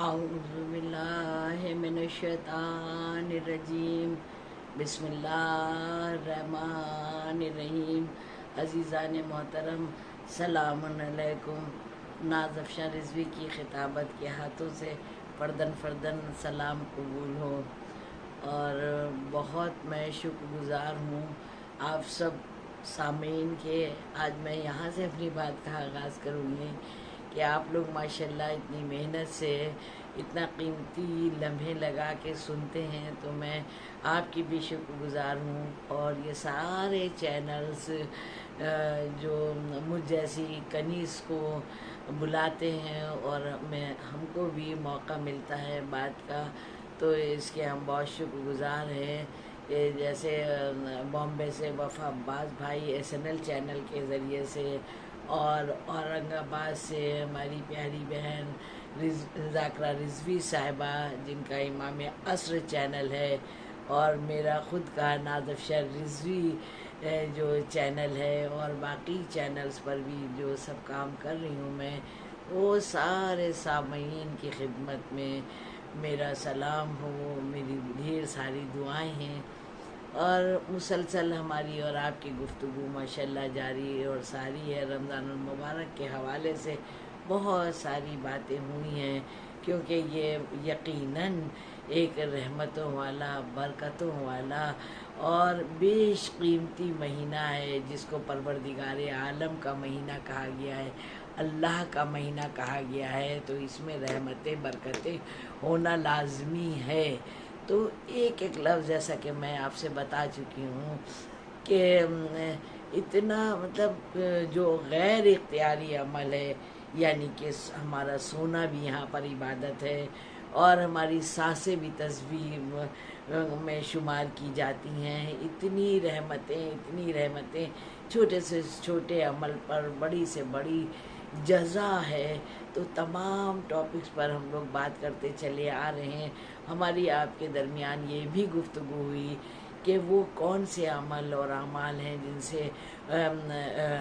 اعوذ باللہ من الشیطان الرجیم بسم اللہ الرحمن الرحیم۔ عزیزان محترم سلام علیکم۔ ناز افشاں رضوی کی خطابت کے ہاتھوں سے فردن فردن سلام قبول ہو، اور بہت میں شکر گزار ہوں آپ سب سامعین کے۔ آج میں یہاں سے اپنی بات کا آغاز کروں گی کہ آپ لوگ ماشاءاللہ اتنی محنت سے اتنا قیمتی لمحے لگا کے سنتے ہیں، تو میں آپ کی بھی شکر گزار ہوں۔ اور یہ سارے چینلز جو مجھ جیسی کنیز کو بلاتے ہیں اور ہم کو بھی موقع ملتا ہے بات کا، تو اس کے ہم بہت شکر گزار ہیں۔ جیسے بامبے سے وفا عباس بھائی SNL چینل کے ذریعے سے، اور اورنگ آباد سے ہماری پیاری بہن ذاکرہ رضوی صاحبہ جن کا امام عصر چینل ہے، اور میرا خود کا ناز افشاں رضوی جو چینل ہے، اور باقی چینلز پر بھی جو سب کام کر رہی ہوں میں، وہ سارے سامعین کی خدمت میں میرا سلام ہو، میری ڈھیر ساری دعائیں ہیں۔ اور مسلسل ہماری اور آپ کی گفتگو ماشاءاللہ جاری اور ساری ہے۔ رمضان المبارک کے حوالے سے بہت ساری باتیں ہوئی ہیں، کیونکہ یہ یقیناً ایک رحمتوں والا، برکتوں والا اور بیش قیمتی مہینہ ہے، جس کو پروردگار عالم کا مہینہ کہا گیا ہے، اللہ کا مہینہ کہا گیا ہے، تو اس میں رحمتیں برکتیں ہونا لازمی ہے۔ تو ایک ایک لفظ جیسا کہ میں آپ سے بتا چکی ہوں کہ اتنا مطلب جو غیر اختیاری عمل ہے، یعنی کہ ہمارا سونا بھی یہاں پر عبادت ہے، اور ہماری سانسیں بھی تسبیح میں شمار کی جاتی ہیں۔ اتنی رحمتیں چھوٹے سے چھوٹے عمل پر بڑی سے بڑی جزا ہے۔ تو تمام ٹاپکس پر ہم لوگ بات کرتے چلے آ رہے ہیں۔ ہماری آپ کے درمیان یہ بھی گفتگو ہوئی کہ وہ کون سے عمل اور اعمال ہیں جن سے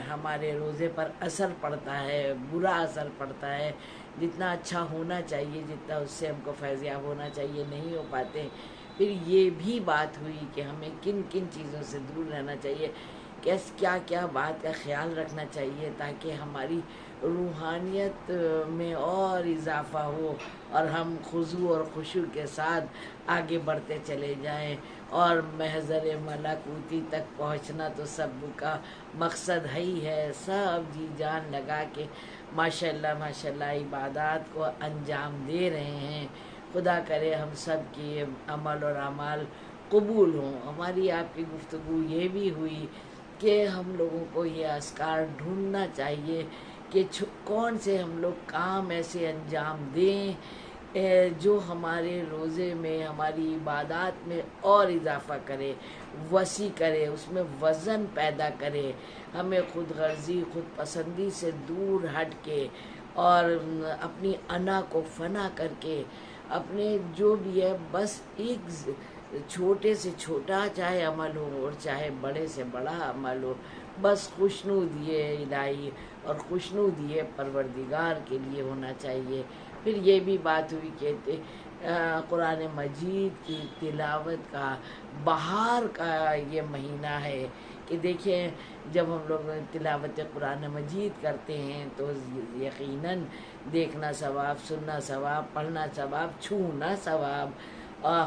ہمارے روزے پر اثر پڑتا ہے، برا اثر پڑتا ہے۔ جتنا اچھا ہونا چاہیے، جتنا اس سے ہم کو فیضیاب ہونا چاہیے، نہیں ہو پاتے۔ پھر یہ بھی بات ہوئی کہ ہمیں کن کن چیزوں سے دور رہنا چاہیے، کیا کیا بات کا خیال رکھنا چاہیے، تاکہ ہماری روحانیت میں اور اضافہ ہو اور ہم خضوع اور خشوع کے ساتھ آگے بڑھتے چلے جائیں۔ اور محضر ملکوتی تک پہنچنا تو سب کا مقصد ہے ہی ہے۔ سب جی جان لگا کے ماشاءاللہ عبادات کو انجام دے رہے ہیں۔ خدا کرے ہم سب کی عمل اور اعمال قبول ہوں۔ ہماری آپ کی گفتگو یہ بھی ہوئی کہ ہم لوگوں کو یہ اذکار ڈھونڈنا چاہیے کہ کون سے ہم لوگ کام ایسے انجام دیں جو ہمارے روزے میں، ہماری عبادات میں اور اضافہ کرے، وسیع کرے، اس میں وزن پیدا کرے، ہمیں خود غرضی، خود پسندی سے دور ہٹ کے، اور اپنی انا کو فنا کر کے، اپنے جو بھی ہے بس ایک چھوٹے سے چھوٹا چاہے عمل ہو اور چاہے بڑے سے بڑا عمل ہو، بس خوشنودیِ الہی اور خوشنودیِ پروردگار کے لیے ہونا چاہیے۔ پھر یہ بھی بات ہوئی کہ قرآن مجید کی تلاوت کا بہار کا یہ مہینہ ہے، کہ دیکھیں جب ہم لوگ تلاوت قرآن مجید کرتے ہیں تو یقیناً دیکھنا ثواب، سننا ثواب، پڑھنا ثواب، چھونا ثواب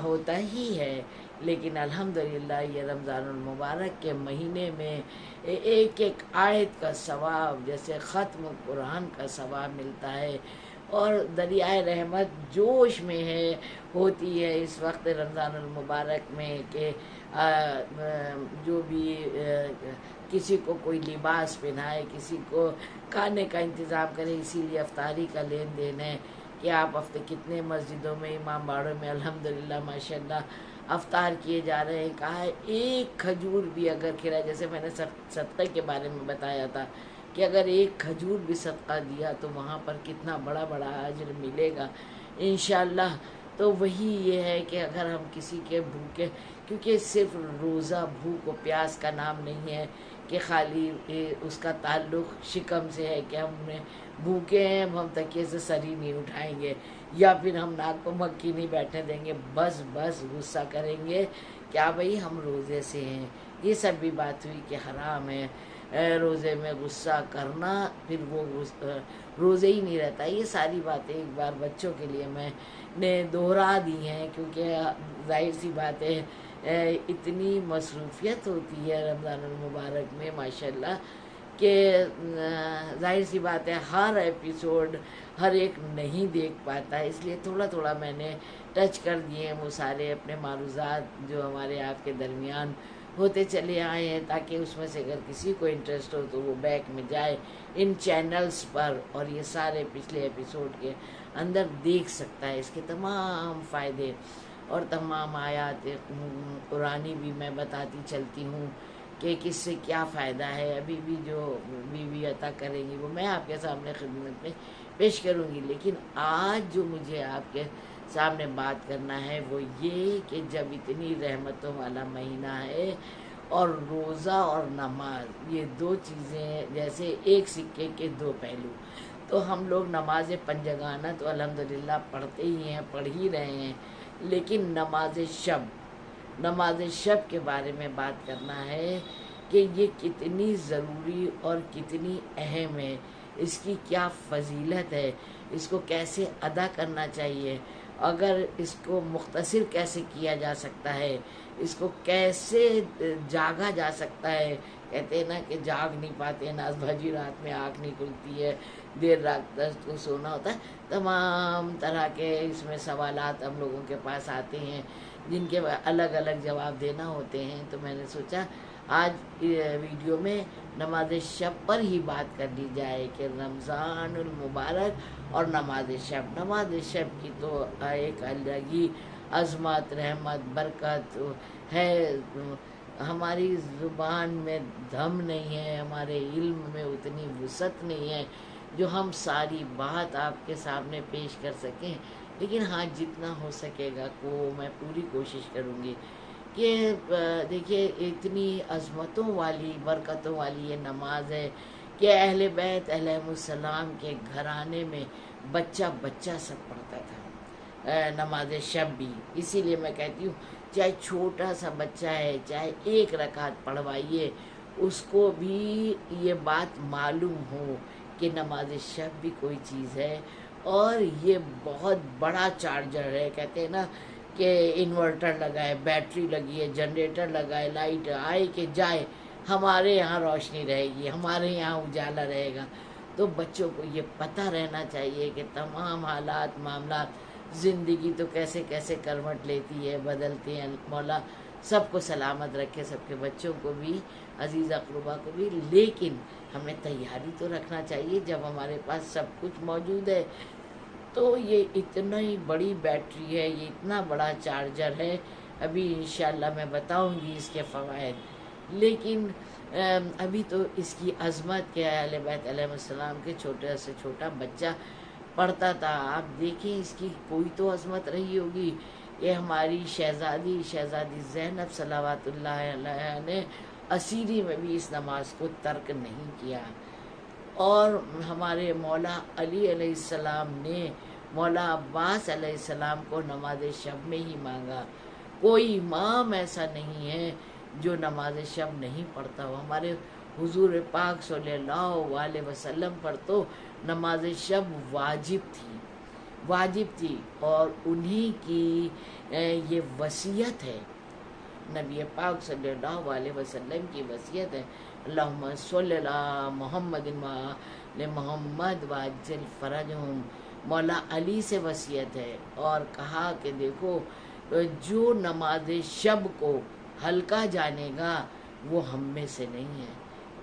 ہوتا ہی ہے۔ لیکن الحمدللہ یہ رمضان المبارک کے مہینے میں ایک ایک آیت کا ثواب، جیسے ختم قرآن کا ثواب ملتا ہے، اور دریائے رحمت جوش میں ہے، ہوتی ہے اس وقت رمضان المبارک میں، کہ جو بھی کسی کو کوئی لباس پہنائے، کسی کو کھانے کا انتظام کرے۔ اسی لیے افطاری کا لین دین ہے کہ آپ ہفتے کتنے مسجدوں میں، امام باڑوں میں الحمدللہ ماشاءاللہ افطار کیے جا رہے ہیں۔ کہا ہے ایک کھجور بھی اگر کھلائے، جیسے میں نے صدقے کے بارے میں بتایا تھا کہ اگر ایک کھجور بھی صدقہ دیا تو وہاں پر کتنا بڑا بڑا اجر ملے گا انشاءاللہ۔ تو وہی یہ ہے کہ اگر ہم کسی کے بھوکے، کیونکہ صرف روزہ بھوک و پیاس کا نام نہیں ہے، کہ خالی اس کا تعلق شکم سے ہے کہ ہم نے بھوکے ہیں ہم تکیے سے سر ہی نہیں اٹھائیں گے، یا پھر ہم ناک کو مکھی نہیں بیٹھنے دیں گے، بس غصہ کریں گے کیا بھائی ہم روزے سے ہیں۔ یہ سب بھی بات ہوئی کہ حرام ہے روزے میں غصہ کرنا، پھر وہ روزے ہی نہیں رہتا۔ یہ ساری باتیں ایک بار بچوں کے لیے میں نے دوہرا دی ہیں، کیونکہ ظاہر سی بات ہے اتنی مصروفیت ہوتی ہے رمضان المبارک میں ماشاءاللہ کہ ظاہر سی بات ہے ہر ایپیسوڈ ہر ایک نہیں دیکھ پاتا ہے، اس لیے تھوڑا تھوڑا میں نے ٹچ کر دیے ہیں وہ سارے اپنے معروضات جو ہمارے آپ کے درمیان ہوتے چلے آئے ہیں، تاکہ اس میں سے اگر کسی کو انٹرسٹ ہو تو وہ بیک میں جائے ان چینلز پر اور یہ سارے پچھلے ایپیسوڈ کے اندر دیکھ سکتا ہے۔ اس کے تمام فائدے اور تمام آیات قرآنی بھی میں بتاتی چلتی ہوں کہ کس سے کیا فائدہ ہے۔ ابھی بھی جو بیوی عطا کریں گی وہ میں آپ کے سامنے خدمت میں پیش کروں گی، لیکن آج جو مجھے آپ کے سامنے بات کرنا ہے وہ یہ کہ جب اتنی رحمتوں والا مہینہ ہے اور روزہ اور نماز یہ دو چیزیں جیسے ایک سکے کے دو پہلو، تو ہم لوگ نماز پنجگانہ تو الحمدللہ پڑھتے ہی ہیں، پڑھ ہی رہے ہیں، لیکن نماز شب کے بارے میں بات کرنا ہے کہ یہ کتنی ضروری اور کتنی اہم ہے، اس کی کیا فضیلت ہے، اس کو کیسے ادا کرنا چاہیے، اگر اس کو مختصر کیسے کیا جا سکتا ہے، اس کو کیسے جاگا جا سکتا ہے۔ کہتے ہیں نا کہ جاگ نہیں پاتے ناز بھاجی، رات میں آنکھ نہیں کھلتی ہے، دیر رات تک کو سونا ہوتا ہے۔ تمام طرح کے اس میں سوالات ہم لوگوں کے پاس آتے ہیں جن کے الگ الگ جواب دینا ہوتے ہیں، تو میں نے سوچا آج ویڈیو میں نماز شب پر ہی بات کر لی جائے کہ رمضان المبارک اور نماز شب کی تو ایک الگ ہی عظمت، رحمت، برکت ہے۔ ہماری زبان میں دم نہیں ہے، ہمارے علم میں اتنی وسعت نہیں ہے جو ہم ساری بات آپ کے سامنے پیش کر سکیں، لیکن ہاں جتنا ہو سکے گا وہ میں پوری کوشش کروں گی کہ دیکھیے اتنی عظمتوں والی برکتوں والی یہ نماز ہے کہ اہل بیت علیہ السلام کے گھرانے میں بچہ سب پڑھتا تھا نماز شب بھی۔ اسی لیے میں کہتی ہوں چاہے چھوٹا سا بچہ ہے، چاہے ایک رکعت پڑھوائیے، اس کو بھی یہ بات معلوم ہو کہ نماز شب بھی کوئی چیز ہے اور یہ بہت بڑا چارجر ہے۔ کہتے ہیں نا کہ انورٹر لگائے، بیٹری لگی ہے، جنریٹر لگائے، لائٹ آئے کہ جائے، ہمارے یہاں روشنی رہے گی، ہمارے یہاں اجالا رہے گا۔ تو بچوں کو یہ پتہ رہنا چاہیے کہ تمام حالات معاملات زندگی تو کیسے کیسے کروٹ لیتی ہے، بدلتی ہیں، مولا سب کو سلامت رکھے، سب کے بچوں کو بھی، عزیز اقربا کو بھی، لیکن ہمیں تیاری تو رکھنا چاہیے جب ہمارے پاس سب کچھ موجود ہے۔ تو یہ اتنی بڑی بیٹری ہے، یہ اتنا بڑا چارجر ہے، ابھی انشاءاللہ میں بتاؤں گی اس کے فوائد، لیکن ابھی تو اس کی عظمت کے اہل بیت علیہ السلام کے چھوٹے سے چھوٹا بچہ پڑھتا تھا۔ آپ دیکھیں اس کی کوئی تو عظمت رہی ہوگی۔ یہ ہماری شہزادی زینب صلوات اللہ علیہ نے اسیری میں بھی اس نماز کو ترک نہیں کیا، اور ہمارے مولا علی علیہ السلام نے مولا عباس علیہ السلام کو نماز شب میں ہی مانگا۔ کوئی امام ایسا نہیں ہے جو نماز شب نہیں پڑھتا ہو۔ ہمارے حضور پاک صلی اللہ علیہ وسلم پر تو نماز شب واجب تھی اور انہی کی یہ وصیت ہے، نبی پاک صلی اللہ علیہ وسلم کی وصیت ہے، اللہم صلی علی محمد وآل محمد وعجل فرجہم۔ مولا علی سے وصیت ہے اور کہا کہ دیکھو جو نماز شب کو ہلکا جانے گا وہ ہم میں سے نہیں ہے۔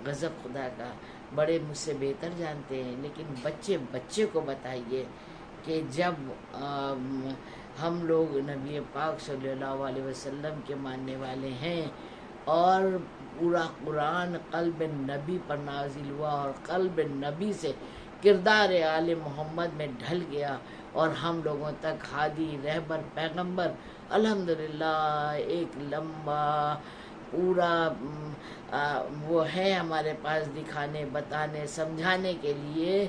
غضب خدا کا، بڑے مجھ سے بہتر جانتے ہیں، لیکن بچے کو بتائیے کہ جب ہم لوگ نبی پاک صلی اللہ علیہ وسلم کے ماننے والے ہیں اور پورا قرآن قلب نبی پر نازل ہوا اور قلب نبی سے کردار آل محمد میں ڈھل گیا اور ہم لوگوں تک ہادی، رہبر، پیغمبر الحمدللہ ایک لمبا پورا وہ ہے ہمارے پاس دکھانے، بتانے، سمجھانے کے لیے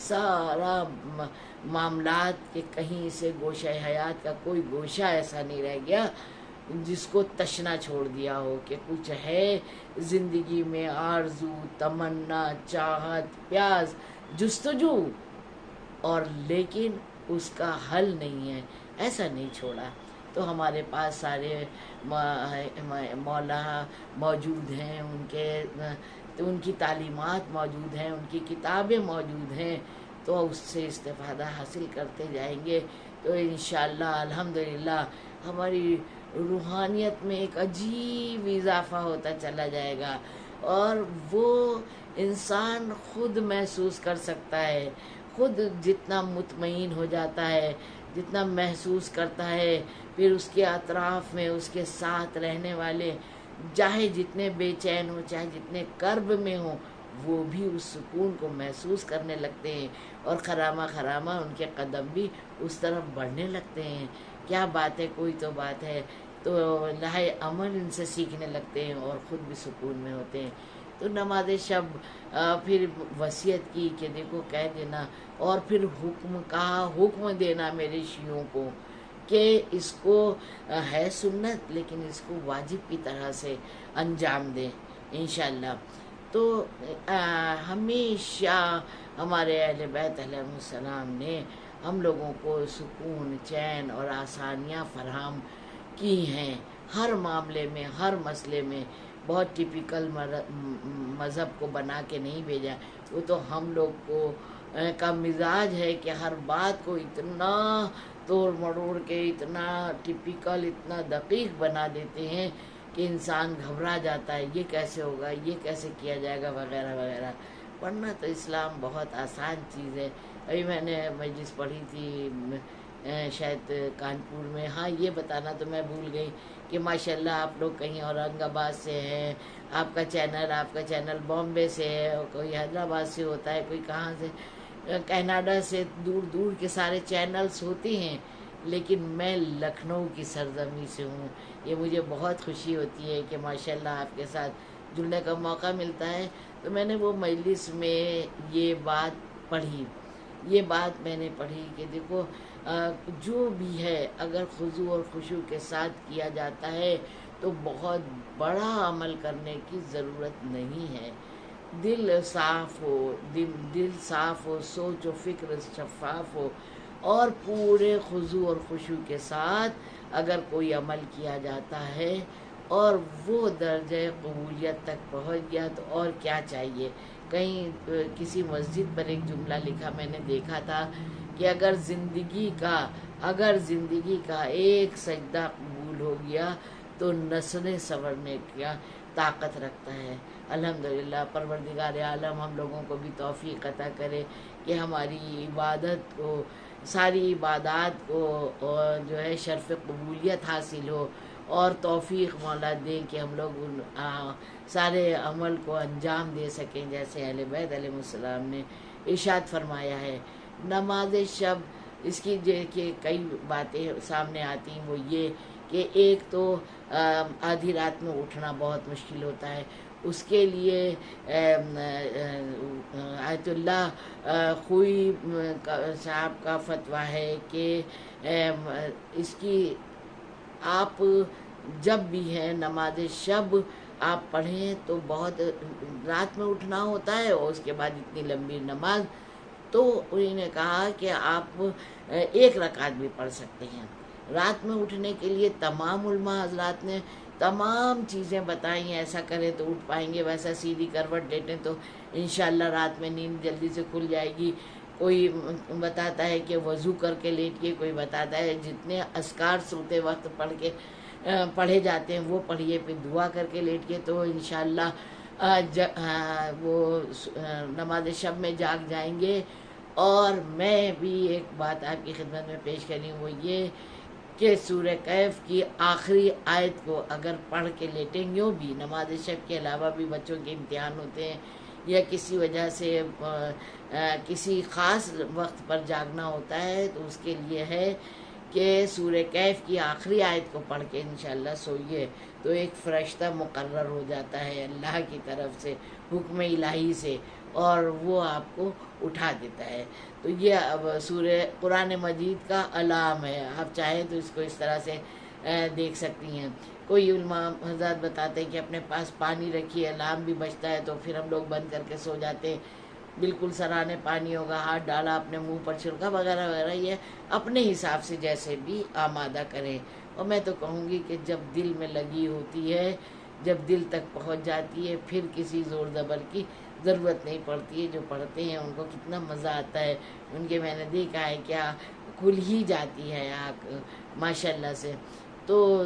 سارا معاملات کے کہیں سے گوشہ حیات کا کوئی گوشہ ایسا نہیں رہ گیا جس کو تشنا چھوڑ دیا ہو کہ کچھ ہے زندگی میں آرزو، تمنا، چاہت، پیاس، جستجو، اور لیکن اس کا حل نہیں ہے، ایسا نہیں چھوڑا۔ تو ہمارے پاس سارے مولا موجود ہیں، ان کی تعلیمات موجود ہیں، ان کی کتابیں موجود ہیں، تو اس سے استفادہ حاصل کرتے جائیں گے تو انشاءاللہ الحمدللہ ہماری روحانیت میں ایک عجیب اضافہ ہوتا چلا جائے گا، اور وہ انسان خود محسوس کر سکتا ہے، خود جتنا مطمئن ہو جاتا ہے، جتنا محسوس کرتا ہے، پھر اس کے اطراف میں اس کے ساتھ رہنے والے چاہے جتنے بے چین ہوں، چاہے جتنے کرب میں ہوں، وہ بھی اس سکون کو محسوس کرنے لگتے ہیں، اور خرامہ خرامہ ان کے قدم بھی اس طرف بڑھنے لگتے ہیں۔ کیا بات ہے، کوئی تو بات ہے، تو لائے عمل ان سے سیکھنے لگتے ہیں اور خود بھی سکون میں ہوتے ہیں۔ تو نماز شب پھر وصیت کی کہ دیکھو کہہ دینا، اور پھر حکم دینا میرے شیعوں کو کہ اس کو ہے سنت لیکن اس کو واجب کی طرح سے انجام دیں انشاءاللہ۔ تو ہمیشہ ہمارے اہل بیت علیہ السلام نے ہم لوگوں کو سکون، چین اور آسانیاں فراہم کی ہیں، ہر معاملے میں، ہر مسئلے میں۔ بہت ٹپیکل مذہب کو بنا کے نہیں بھیجا، وہ تو ہم لوگ کو کا مزاج ہے کہ ہر بات کو اتنا توڑ مڑوڑ کے، اتنا ٹپیکل، اتنا دقیق بنا دیتے ہیں کہ انسان گھبرا جاتا ہے، یہ کیسے ہوگا، یہ کیسے کیا جائے گا، وغیرہ وغیرہ۔ ورنہ تو اسلام بہت آسان چیز ہے۔ ابھی میں نے مجلس پڑھی تھی شاید کانپور میں، ہاں یہ بتانا تو میں بھول گئی کہ ماشاءاللہ آپ لوگ کہیں اورنگ آباد سے ہیں، آپ کا چینل بامبے سے ہے، کوئی حیدرآباد سے ہوتا ہے، کوئی کہاں سے، کینیڈا سے، دور دور کے سارے چینلز ہوتے ہیں، لیکن میں لکھنؤ کی سرزمین سے ہوں۔ یہ مجھے بہت خوشی ہوتی ہے کہ ماشاءاللہ آپ کے ساتھ جڑنے کا موقع ملتا ہے۔ تو میں نے وہ مجلس میں یہ بات میں نے پڑھی کہ دیکھو جو بھی ہے اگر خضوع اور خشوع کے ساتھ کیا جاتا ہے تو بہت بڑا عمل کرنے کی ضرورت نہیں ہے۔ دل صاف ہو، سوچ و فکر شفاف ہو، اور پورے خضوع اور خشوع کے ساتھ اگر کوئی عمل کیا جاتا ہے اور وہ درجہ قبولیت تک پہنچ گیا تو اور کیا چاہیے۔ کہیں کسی مسجد پر ایک جملہ لکھا میں نے دیکھا تھا کہ اگر زندگی کا ایک سجدہ قبول ہو گیا تو نسلیں سنورنے کی طاقت رکھتا ہے۔ الحمدللہ پروردگار عالم ہم لوگوں کو بھی توفیق عطا کرے کہ ہماری عبادت کو، ساری عبادات کو اور جو ہے شرف قبولیت حاصل ہو، اور توفیق مولا دیں کہ ہم لوگ سارے عمل کو انجام دے سکیں جیسے اہل بیت علیہ السلام نے ارشاد فرمایا ہے۔ نماز شب، اس کی کہ کئی باتیں سامنے آتی ہیں، وہ یہ کہ ایک تو آدھی رات میں اٹھنا بہت مشکل ہوتا ہے، اس کے لیے آیت اللہ خوئی صاحب کا فتویٰ ہے کہ اس کی آپ جب بھی ہے نماز شب آپ پڑھیں تو بہت رات میں اٹھنا ہوتا ہے، اور اس کے بعد اتنی لمبی نماز، تو انہوں نے کہا کہ آپ ایک رکعت بھی پڑھ سکتے ہیں۔ رات میں اٹھنے کے لیے تمام علماء حضرات نے تمام چیزیں بتائی ہیں، ایسا کریں تو اٹھ پائیں گے، ویسا سیدھی کروٹ لیٹیں تو انشاءاللہ رات میں نیند جلدی سے کھل جائے گی۔ کوئی بتاتا ہے کہ وضو کر کے لیٹیے، کوئی بتاتا ہے جتنے اذکار سوتے وقت پڑھے جاتے ہیں وہ پڑھیے، پھر دعا کر کے لیٹیے تو انشاءاللہ وہ نماز شب میں جاگ جائیں گے۔ اور میں بھی ایک بات آپ کی خدمت میں پیش کر رہی ہوں، وہ یہ کہ سورہ کہف کی آخری آیت کو اگر پڑھ کے لیٹیں، یوں بھی نماز شب کے علاوہ بھی بچوں کے امتحان ہوتے ہیں یا کسی وجہ سے کسی خاص وقت پر جاگنا ہوتا ہے، تو اس کے لیے ہے کہ سورہ کہف کی آخری آیت کو پڑھ کے انشاءاللہ سوئیے تو ایک فرشتہ مقرر ہو جاتا ہے اللہ کی طرف سے، حکم الہی سے، اور وہ آپ کو اٹھا دیتا ہے۔ تو یہ اب سورہ قرآن مجید کا الارم ہے، آپ چاہیں تو اس کو اس طرح سے دیکھ سکتی ہیں۔ کوئی علماء حضرات بتاتے ہیں کہ اپنے پاس پانی رکھیے، الارم بھی بجتا ہے تو پھر ہم لوگ بند کر کے سو جاتے ہیں، بالکل سرانے پانی ہوگا، ہاتھ ڈالا اپنے منہ پر چھڑکا وغیرہ وغیرہ، یہ اپنے حساب سے جیسے بھی آمادہ کریں۔ اور میں تو کہوں گی کہ جب دل میں لگی ہوتی ہے، جب دل تک پہنچ جاتی ہے، پھر کسی زور زبر کی ضرورت نہیں پڑتی ہے۔ جو پڑھتے ہیں ان کو کتنا مزہ آتا ہے، ان کے میں نے دیکھا ہے کیا کھل ہی جاتی ہے آنکھ ماشاءاللہ سے۔ تو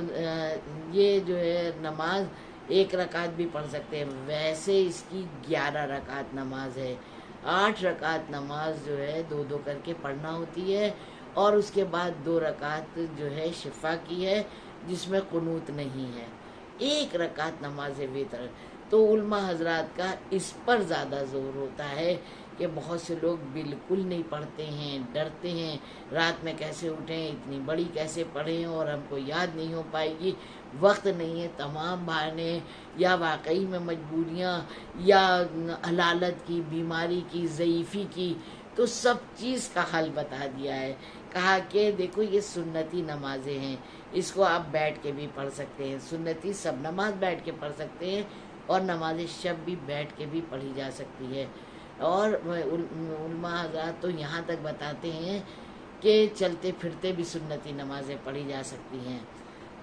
یہ جو ہے نماز 1 رکعت بھی پڑھ سکتے ہیں، ویسے اس کی 11 رکعت نماز ہے۔ 8 رکعت نماز جو ہے 2 کر کے پڑھنا ہوتی ہے، اور اس کے بعد 2 رکعت جو ہے شفا کی ہے جس میں قنوت نہیں ہے۔ 1 رکعت نماز وتر۔ تو علماء حضرات کا اس پر زیادہ زور ہوتا ہے کہ بہت سے لوگ بالکل نہیں پڑھتے ہیں، ڈرتے ہیں رات میں کیسے اٹھیں، اتنی بڑی کیسے پڑھیں اور ہم کو یاد نہیں ہو پائے گی، وقت نہیں ہے، تمام بہانے، یا واقعی میں مجبوریاں، یا حلالت کی، بیماری کی، ضعیفی کی۔ تو سب چیز کا حل بتا دیا ہے، کہا کہ دیکھو یہ سنتی نمازیں ہیں، اس کو آپ بیٹھ کے بھی پڑھ سکتے ہیں، سنتی سب نماز بیٹھ کے پڑھ سکتے ہیں، اور نماز شب بھی بیٹھ کے بھی پڑھی جا سکتی ہے۔ اور علماء حضرات تو یہاں تک بتاتے ہیں کہ چلتے پھرتے بھی سنتی نمازیں پڑھی جا سکتی ہیں۔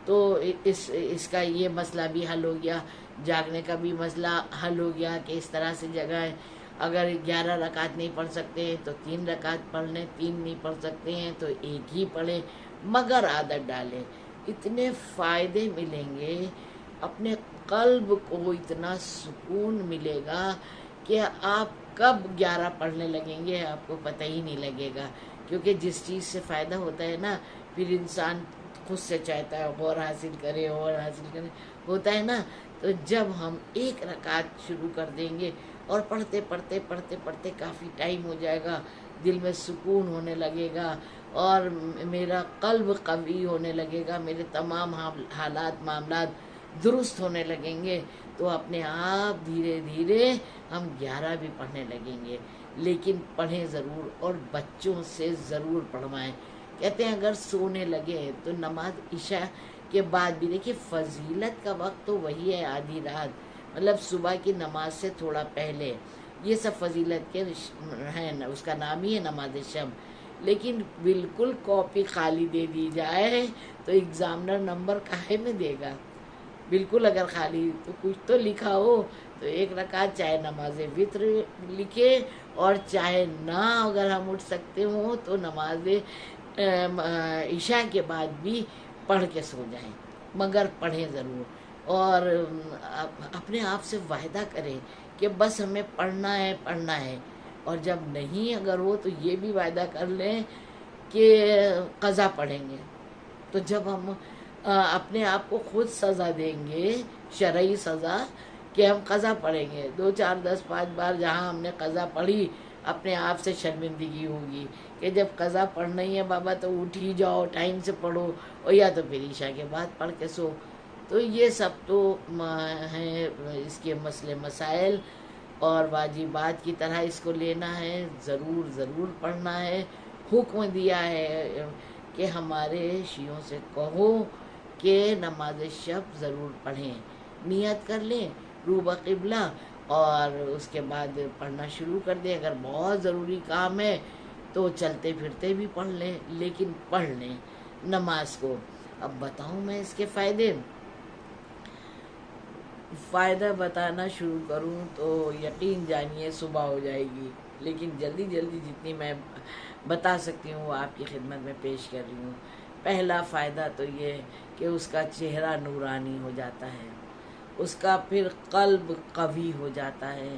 تو اس کا یہ مسئلہ بھی حل ہو گیا، جاگنے کا بھی مسئلہ حل ہو گیا کہ اس طرح سے جگہ، اگر 11 رکعت نہیں پڑھ سکتے ہیں تو 3 رکعت پڑھ لیں، 3 نہیں پڑھ سکتے ہیں تو 1 ہی پڑھیں، مگر عادت ڈالیں۔ اتنے فائدے ملیں گے، اپنے قلب کو اتنا سکون ملے گا کہ آپ کب 11 پڑھنے لگیں گے آپ کو پتہ ہی نہیں لگے گا، کیونکہ جس چیز سے فائدہ ہوتا ہے نا، پھر انسان خود سے چاہتا ہے اور حاصل کرے اور حاصل کرے، ہوتا ہے نا۔ تو جب ہم 1 رکعت شروع کر دیں گے اور پڑھتے پڑھتے پڑھتے پڑھتے کافی ٹائم ہو جائے گا، دل میں سکون ہونے لگے گا، اور میرا قلب قوی ہونے لگے گا، میرے تمام حالات معاملات درست ہونے لگیں گے، تو اپنے آپ دھیرے دھیرے ہم 11 بھی پڑھنے لگیں گے۔ لیکن پڑھیں ضرور، اور بچوں سے ضرور پڑھوائیں۔ کہتے ہیں اگر سونے لگے تو نماز عشاء کے بعد بھی، دیکھیے فضیلت کا وقت تو وہی ہے آدھی رات، مطلب صبح کی نماز سے تھوڑا پہلے، یہ سب فضیلت کے ہیں، اس کا نام ہی ہے نماز شب۔ لیکن بالکل کاپی خالی دے دی جائے تو ایگزامنر نمبر کاہے میں دے گا؟ بالکل اگر خالی تو کچھ تو لکھا ہو، تو 1 رکعت چاہے نماز وتر لکھے، اور چاہے نہ اگر ہم اٹھ سکتے ہوں تو نماز عشاء کے بعد بھی پڑھ کے سو جائیں، مگر پڑھیں ضرور۔ اور اپنے آپ سے وعدہ کریں کہ بس ہمیں پڑھنا ہے پڑھنا ہے، اور جب نہیں اگر ہو تو یہ بھی وعدہ کر لیں کہ قضا پڑھیں گے۔ تو جب ہم اپنے آپ کو خود سزا دیں گے، شرعی سزا، کہ ہم قضا پڑھیں گے، 2 4 10 5 بار جہاں ہم نے قضا پڑھی، اپنے آپ سے شرمندگی ہوگی کہ جب قضا پڑھنا ہی ہے بابا تو اٹھ ہی جاؤ، ٹائم سے پڑھو، اور یا تو پھر عشاء کے بعد پڑھ کے سو۔ تو یہ سب تو ہیں اس کے مسئلے مسائل، اور واجبات کی طرح اس کو لینا ہے، ضرور ضرور پڑھنا ہے۔ حکم دیا ہے کہ ہمارے شیعوں سے کہو کہ نماز شب ضرور پڑھیں، نیت کر لیں رو بقبلہ، اور اس کے بعد پڑھنا شروع کر دیں۔ اگر بہت ضروری کام ہے تو چلتے پھرتے بھی پڑھ لیں، لیکن پڑھ لیں نماز کو۔ اب بتاؤں میں اس کے فائدہ بتانا شروع کروں تو یقین جانیے صبح ہو جائے گی، لیکن جلدی جلدی جتنی میں بتا سکتی ہوں وہ آپ کی خدمت میں پیش کر رہی ہوں۔ پہلا فائدہ تو یہ کہ اس کا چہرہ نورانی ہو جاتا ہے، اس کا پھر قلب قوی ہو جاتا ہے،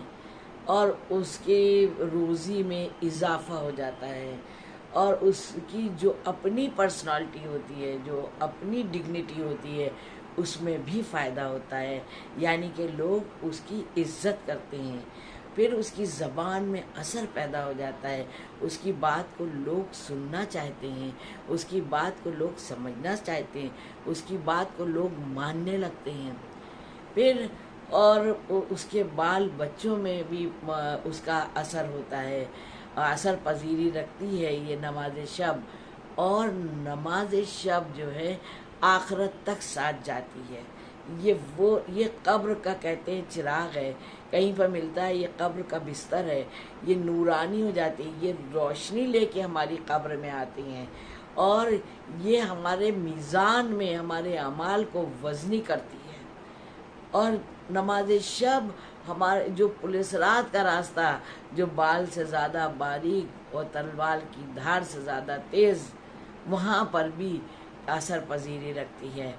اور اس کی روزی میں اضافہ ہو جاتا ہے، اور اس کی جو اپنی پرسنالٹی ہوتی ہے، جو اپنی ڈگنیٹی ہوتی ہے، اس میں بھی فائدہ ہوتا ہے، یعنی کہ لوگ اس کی عزت کرتے ہیں۔ پھر اس کی زبان میں اثر پیدا ہو جاتا ہے، اس کی بات کو لوگ سننا چاہتے ہیں، اس کی بات کو لوگ سمجھنا چاہتے ہیں، اس کی بات کو لوگ ماننے لگتے ہیں۔ پھر اور اس کے بال بچوں میں بھی اس کا اثر ہوتا ہے، اثر پذیری رکھتی ہے یہ نماز شب۔ اور نماز شب جو ہے آخرت تک ساتھ جاتی ہے۔ یہ قبر کا کہتے ہیں چراغ ہے، کہیں پر ملتا ہے یہ قبر کا بستر ہے، یہ نورانی ہو جاتی ہے، یہ روشنی لے کے ہماری قبر میں آتی ہیں، اور یہ ہمارے میزان میں ہمارے اعمال کو وزنی کرتی ہے۔ اور نماز شب ہمارے جو پولیس رات کا راستہ جو بال سے زیادہ باریک اور تلوار کی دھار سے زیادہ تیز، وہاں پر بھی اثر پذیری رکھتی ہے،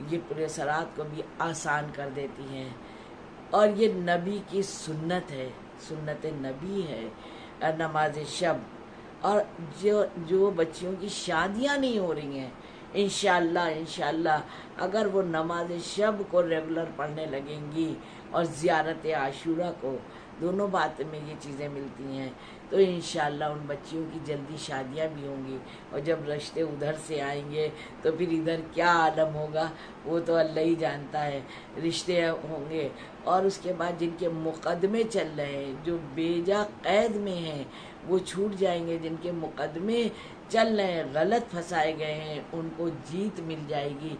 یہ پولیس رات کو بھی آسان کر دیتی ہے۔ اور یہ نبی کی سنت ہے، سنت نبی ہے نماز شب۔ اور جو بچیوں کی شادیاں نہیں ہو رہی ہیں، انشاءاللہ اگر وہ نماز شب کو ریگولر پڑھنے لگیں گی اور زیارت عاشورہ کو، دونوں باتیں میں یہ چیزیں ملتی ہیں، تو انشاءاللہ ان بچیوں کی جلدی شادیاں بھی ہوں گی، اور جب رشتے ادھر سے آئیں گے تو پھر ادھر کیا عالم ہوگا وہ تو اللہ ہی جانتا ہے، رشتے ہوں گے۔ اور اس کے بعد جن کے مقدمے چل رہے ہیں، جو بیجا قید میں ہیں، وہ چھوٹ جائیں گے، جن کے مقدمے چل رہے ہیں، غلط پھنسائے گئے ہیں، ان کو جیت مل جائے گی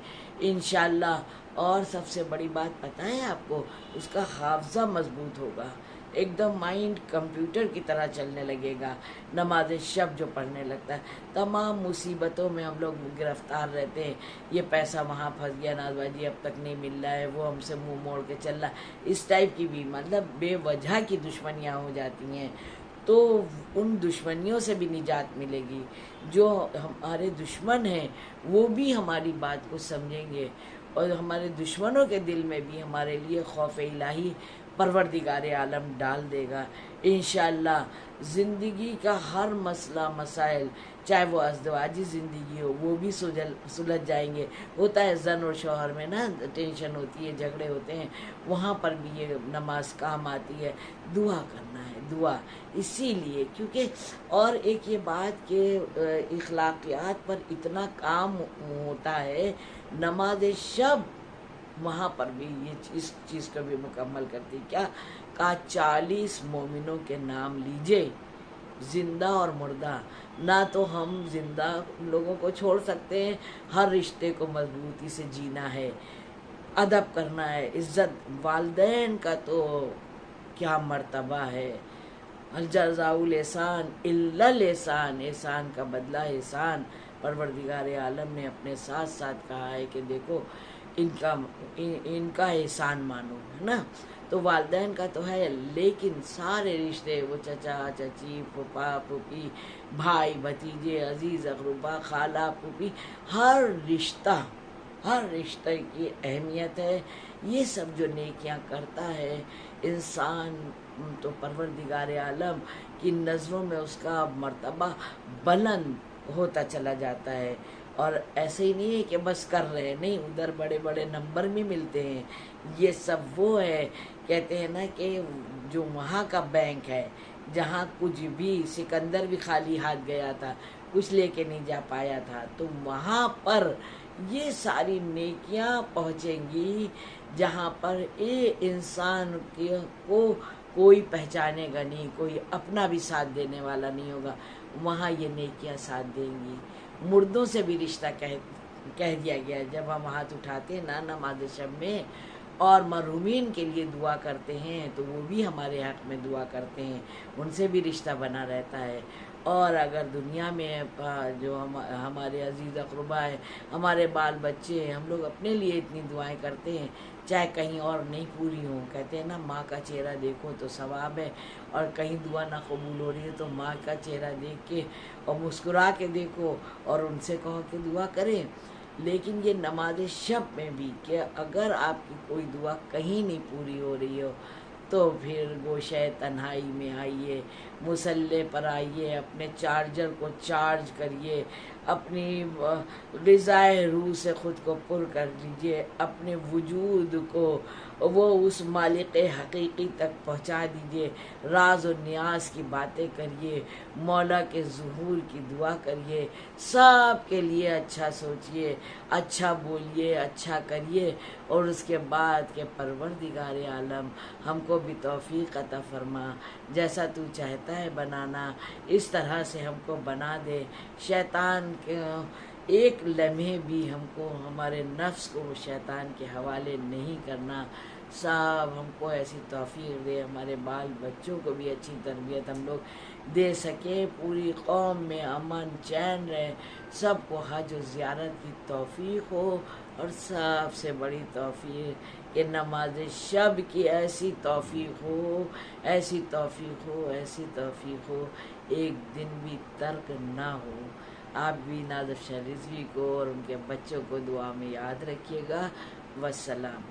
انشاءاللہ۔ اور سب سے بڑی بات پتہ ہے آپ کو، اس کا حافظہ مضبوط ہوگا، ایک دم مائنڈ کمپیوٹر کی طرح چلنے لگے گا نماز شب جو پڑھنے لگتا ہے۔ تمام مصیبتوں میں ہم لوگ گرفتار رہتے ہیں، یہ پیسہ وہاں پھنس گیا، نازوا جی اب تک نہیں مل رہا ہے، وہ ہم سے منہ موڑ کے چل رہا ہے، اس ٹائپ کی بھی مطلب بے وجہ کی دشمنیاں ہو جاتی ہیں۔ تو ان دشمنیوں سے بھی نجات ملے گی، جو ہمارے دشمن ہیں وہ بھی ہماری بات کو سمجھیں گے، اور ہمارے دشمنوں کے دل میں بھی ہمارے لیے خوف الہی پروردگار عالم ڈال دے گا انشاءاللہ۔ زندگی کا ہر مسئلہ مسائل، چاہے وہ ازدواجی زندگی ہو، وہ بھی سلجھ جائیں گے۔ ہوتا ہے زن اور شوہر میں نا ٹینشن ہوتی ہے، جھگڑے ہوتے ہیں، وہاں پر بھی یہ نماز کام آتی ہے۔ دعا کرنا ہے، دعا اسی لیے کیونکہ، اور ایک یہ بات کہ اخلاقیات پر اتنا کام ہوتا ہے، نماز شب وہاں پر بھی اس چیز کو بھی مکمل کرتی۔ کیا کہا؟ 40 مومنوں کے نام لیجئے، زندہ اور مردہ۔ نہ تو ہم زندہ لوگوں کو چھوڑ سکتے ہیں، ہر رشتے کو مضبوطی سے جینا ہے، ادب کرنا ہے، عزت، والدین کا تو کیا مرتبہ ہے، الجزاء الاحسان الا الاحسان، احسان کا بدلہ احسان۔ پروردگار عالم نے اپنے ساتھ ساتھ کہا ہے کہ دیکھو ان کا احسان مانو، ہے نا۔ تو والدین کا تو ہے، لیکن سارے رشتے، وہ چچا چچی، پھوپھا پھوپھی، بھائی بھتیجے، عزیز اقربا، خالہ پھوپھی، ہر رشتے کی اہمیت ہے۔ یہ سب جو نیکیاں کرتا ہے انسان، تو پروردگار عالم کی نظروں میں اس کا مرتبہ بلند ہوتا چلا جاتا ہے۔ اور ایسے ہی نہیں ہے کہ بس کر رہے، نہیں، ادھر بڑے بڑے نمبر بھی ملتے ہیں۔ یہ سب وہ ہے، کہتے ہیں نا کہ جو وہاں کا بینک ہے جہاں کچھ بھی، سکندر بھی خالی ہاتھ گیا تھا، کچھ لے کے نہیں جا پایا تھا، تو وہاں پر یہ ساری نیکیاں پہنچیں گی جہاں پر انسان کو کوئی پہچانے گا نہیں، کوئی اپنا بھی ساتھ دینے والا نہیں ہوگا، وہاں یہ نیکیاں ساتھ دیں گی۔ مردوں سے بھی رشتہ کہہ دیا گیا ہے، جب ہم ہاتھ اٹھاتے ہیں نا نماز شب میں اور مرحومین کے لیے دعا کرتے ہیں تو وہ بھی ہمارے حق میں دعا کرتے ہیں، ان سے بھی رشتہ بنا رہتا ہے۔ اور اگر دنیا میں جو ہمارے عزیز اقربا ہیں، ہمارے بال بچے ہیں، ہم لوگ اپنے لیے اتنی دعائیں کرتے ہیں، چاہے کہیں اور نہیں پوری ہوں، کہتے ہیں نا ماں کا چہرہ دیکھو تو ثواب ہے، اور کہیں دعا نہ قبول ہو رہی ہے تو ماں کا چہرہ دیکھ کے اور مسکرا کے دیکھو اور ان سے کہو کہ دعا کریں۔ لیکن یہ نماز شب میں بھی کہ اگر آپ کی کوئی دعا کہیں نہیں پوری ہو رہی ہو تو پھر گوشہ تنہائی میں آئیے، مصلے پر آئیے، اپنے چارجر کو چارج کریے، اپنی غذائے روح سے خود کو پر کر لیجئے، اپنے وجود کو وہ اس مالک حقیقی تک پہنچا دیجئے، راز و نیاز کی باتیں کریے، مولا کے ظہور کی دعا کریے، سب کے لیے اچھا سوچئے، اچھا بولیے، اچھا کریے، اور اس کے بعد کہ پروردگار عالم ہم کو بھی توفیق عطا فرما، جیسا تو چاہتا ہے بنانا اس طرح سے ہم کو بنا دے، شیطان کے ایک لمحے بھی ہم کو، ہمارے نفس کو شیطان کے حوالے نہیں کرنا، سب ہم کو ایسی توفیق دے، ہمارے بال بچوں کو بھی اچھی تربیت ہم لوگ دے سکیں، پوری قوم میں امن چین رہے، سب کو حج و زیارت کی توفیق ہو، اور سب سے بڑی توفیق کہ نماز شب کی ایسی توفیق ہو، ایسی توفیق ہو، ایسی توفیق ہو، ایک دن بھی ترک نہ ہو۔ آپ بھی نازف شاہ رضوی کو اور ان کے بچوں کو دعا میں یاد رکھیے گا۔ والسلام۔